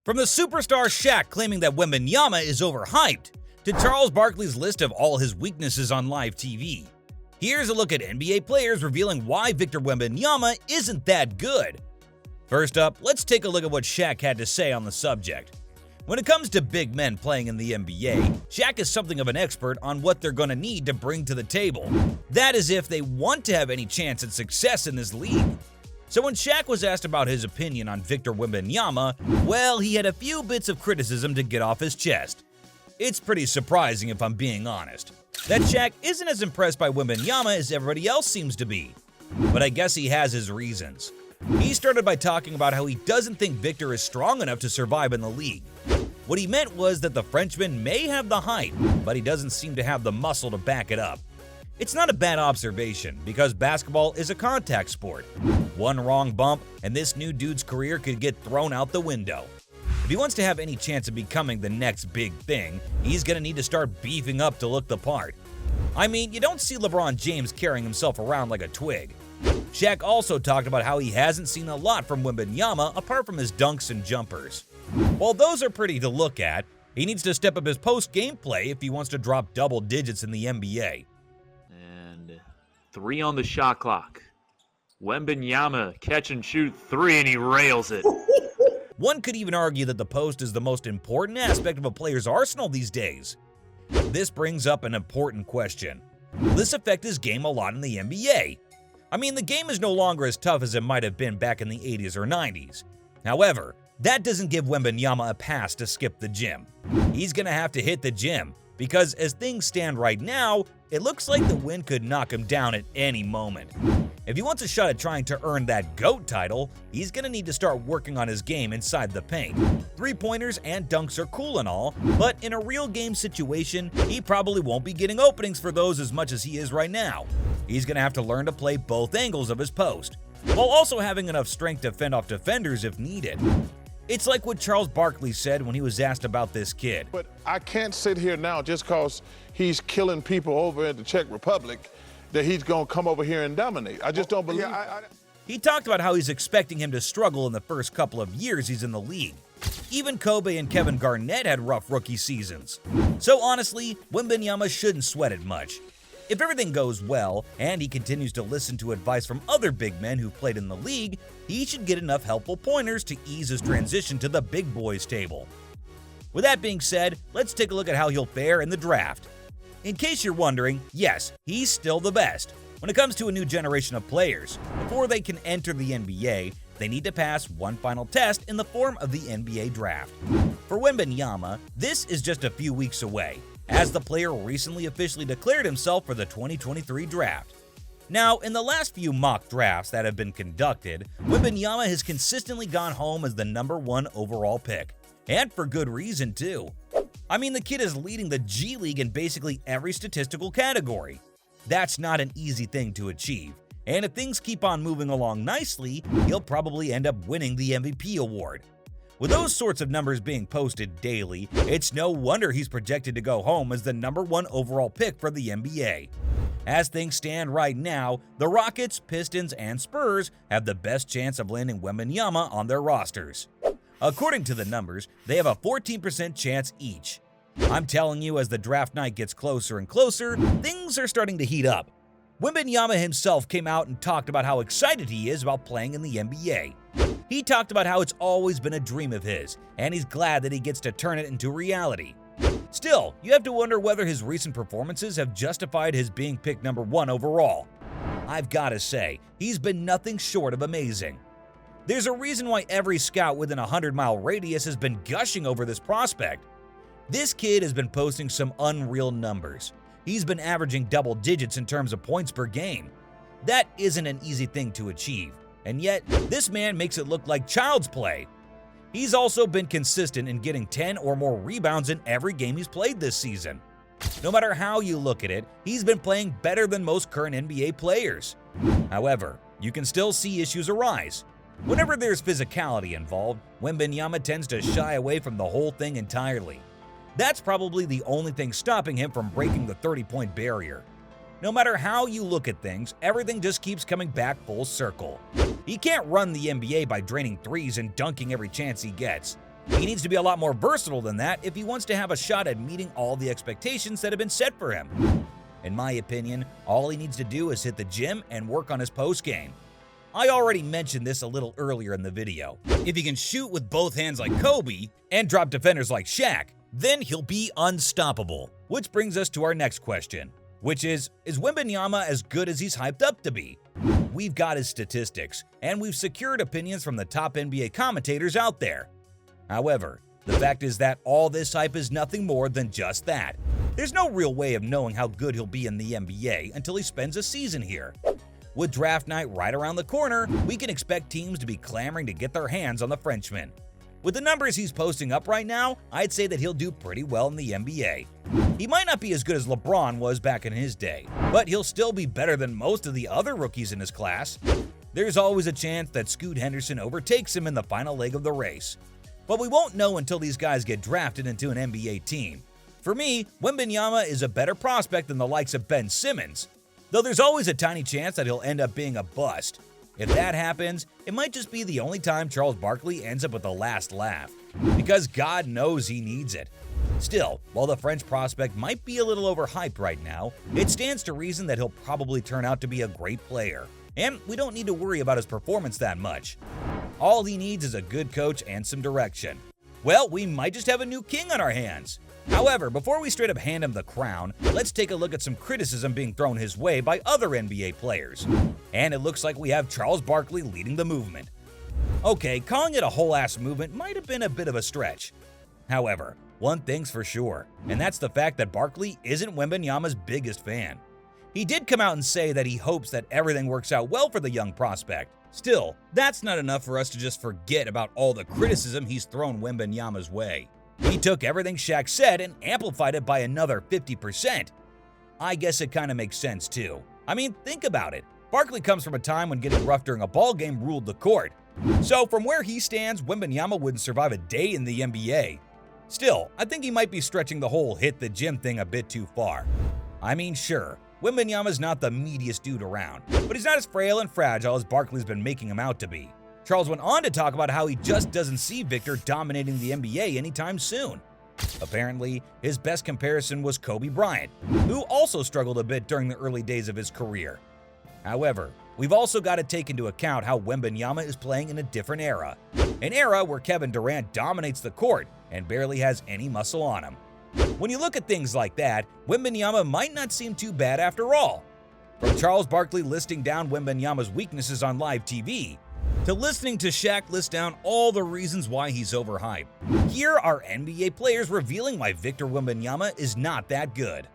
From the superstar Shaq claiming that Wembanyama is overhyped, to Charles Barkley's list of all his weaknesses on live TV. Here's a look at NBA players revealing why Victor Wembanyama isn't that good. First up, let's take a look at what Shaq had to say on the subject. When it comes to big men playing in the NBA, Shaq is something of an expert on what they're going to need to bring to the table. That is if they want to have any chance at success in this league. So when Shaq was asked about his opinion on Victor Wembanyama, well, he had a few bits of criticism to get off his chest. It's pretty surprising if I'm being honest, that Shaq isn't as impressed by Wembanyama as everybody else seems to be. But I guess he has his reasons. He started by talking about how he doesn't think Victor is strong enough to survive in the league. What he meant was that the Frenchman may have the height, but he doesn't seem to have the muscle to back it up. It's not a bad observation, because basketball is a contact sport. One wrong bump, and this new dude's career could get thrown out the window. If he wants to have any chance of becoming the next big thing, he's going to need to start beefing up to look the part. I mean, you don't see LeBron James carrying himself around like a twig. Shaq also talked about how he hasn't seen a lot from Wembanyama apart from his dunks and jumpers. While those are pretty to look at, he needs to step up his post-game play if he wants to drop double digits in the NBA. And 3 on the shot clock. Wembanyama catch and shoot 3 and he rails it. One could even argue that the post is the most important aspect of a player's arsenal these days. This brings up an important question. Will this affect his game a lot in the NBA? I mean, the game is no longer as tough as it might have been back in the 80s or 90s. However, that doesn't give Wembanyama a pass to skip the gym. He's going to have to hit the gym, because as things stand right now, it looks like the wind could knock him down at any moment. If he wants a shot at trying to earn that GOAT title, he's going to need to start working on his game inside the paint. Three-pointers and dunks are cool and all, but in a real game situation, he probably won't be getting openings for those as much as he is right now. He's going to have to learn to play both angles of his post, while also having enough strength to fend off defenders if needed. It's like what Charles Barkley said when he was asked about this kid. But I can't sit here now just because he's killing people over in the Czech Republic that he's going to come over here and dominate. I just don't believe it. He talked about how he's expecting him to struggle in the first couple of years he's in the league. Even Kobe and Kevin Garnett had rough rookie seasons. So honestly, Wembanyama shouldn't sweat it much. If everything goes well, and he continues to listen to advice from other big men who've played in the league, he should get enough helpful pointers to ease his transition to the big boys table. With that being said, let's take a look at how he'll fare in the draft. In case you're wondering, yes, he's still the best. When it comes to a new generation of players, before they can enter the NBA, they need to pass one final test in the form of the NBA draft. For Wembanyama, this is just a few weeks away, as the player recently officially declared himself for the 2023 draft. Now, in the last few mock drafts that have been conducted, Wembanyama has consistently gone home as the #1 overall pick. And for good reason, too. I mean, the kid is leading the G League in basically every statistical category. That's not an easy thing to achieve. And if things keep on moving along nicely, he'll probably end up winning the MVP award. With those sorts of numbers being posted daily, it's no wonder he's projected to go home as the #1 overall pick for the NBA. As things stand right now, the Rockets, Pistons, and Spurs have the best chance of landing Wembanyama on their rosters. According to the numbers, they have a 14% chance each. I'm telling you, as the draft night gets closer and closer, things are starting to heat up. Wembanyama himself came out and talked about how excited he is about playing in the NBA. He talked about how it's always been a dream of his, and he's glad that he gets to turn it into reality. Still, you have to wonder whether his recent performances have justified his being picked #1 overall. I've gotta say, he's been nothing short of amazing. There's a reason why every scout within a 100-mile radius has been gushing over this prospect. This kid has been posting some unreal numbers. He's been averaging double digits in terms of points per game. That isn't an easy thing to achieve, and yet this man makes it look like child's play. He's also been consistent in getting 10 or more rebounds in every game he's played this season. No matter how you look at it, he's been playing better than most current NBA players. However, you can still see issues arise. Whenever there's physicality involved, Wembanyama tends to shy away from the whole thing entirely. That's probably the only thing stopping him from breaking the 30-point barrier. No matter how you look at things, everything just keeps coming back full circle. He can't run the NBA by draining threes and dunking every chance he gets. He needs to be a lot more versatile than that if he wants to have a shot at meeting all the expectations that have been set for him. In my opinion, all he needs to do is hit the gym and work on his post game. I already mentioned this a little earlier in the video. If he can shoot with both hands like Kobe and drop defenders like Shaq, then he'll be unstoppable. Which brings us to our next question, which is Wembanyama as good as he's hyped up to be? We've got his statistics, and we've secured opinions from the top NBA commentators out there. However, the fact is that all this hype is nothing more than just that. There's no real way of knowing how good he'll be in the NBA until he spends a season here. With draft night right around the corner, we can expect teams to be clamoring to get their hands on the Frenchman. With the numbers he's posting up right now, I'd say that he'll do pretty well in the NBA. He might not be as good as LeBron was back in his day, but he'll still be better than most of the other rookies in his class. There's always a chance that Scoot Henderson overtakes him in the final leg of the race. But we won't know until these guys get drafted into an NBA team. For me, Wembanyama is a better prospect than the likes of Ben Simmons, though there's always a tiny chance that he'll end up being a bust. If that happens, it might just be the only time Charles Barkley ends up with the last laugh, because God knows he needs it. Still, while the French prospect might be a little overhyped right now, it stands to reason that he'll probably turn out to be a great player, and we don't need to worry about his performance that much. All he needs is a good coach and some direction. Well, we might just have a new king on our hands. However, before we straight up hand him the crown, let's take a look at some criticism being thrown his way by other NBA players. And it looks like we have Charles Barkley leading the movement. Okay, calling it a whole-ass movement might have been a bit of a stretch. However, one thing's for sure, and that's the fact that Barkley isn't Wembanyama's biggest fan. He did come out and say that he hopes that everything works out well for the young prospect. Still, that's not enough for us to just forget about all the criticism he's thrown Wembanyama's way. He took everything Shaq said and amplified it by another 50%. I guess it kind of makes sense too. I mean, think about it. Barkley comes from a time when getting rough during a ball game ruled the court. So from where he stands, Wembanyama wouldn't survive a day in the NBA. Still, I think he might be stretching the whole hit the gym thing a bit too far. I mean, sure, Wembanyama's not the meatiest dude around, but he's not as frail and fragile as Barkley's been making him out to be. Charles went on to talk about how he just doesn't see Victor dominating the NBA anytime soon. Apparently, his best comparison was Kobe Bryant, who also struggled a bit during the early days of his career. However, we've also got to take into account how Wembanyama is playing in a different era, an era where Kevin Durant dominates the court and barely has any muscle on him. When you look at things like that, Wembanyama might not seem too bad after all. From Charles Barkley listing down Wembanyama's weaknesses on live TV, to listening to Shaq list down all the reasons why he's overhyped, here are NBA players revealing why Victor Wembanyama is not that good.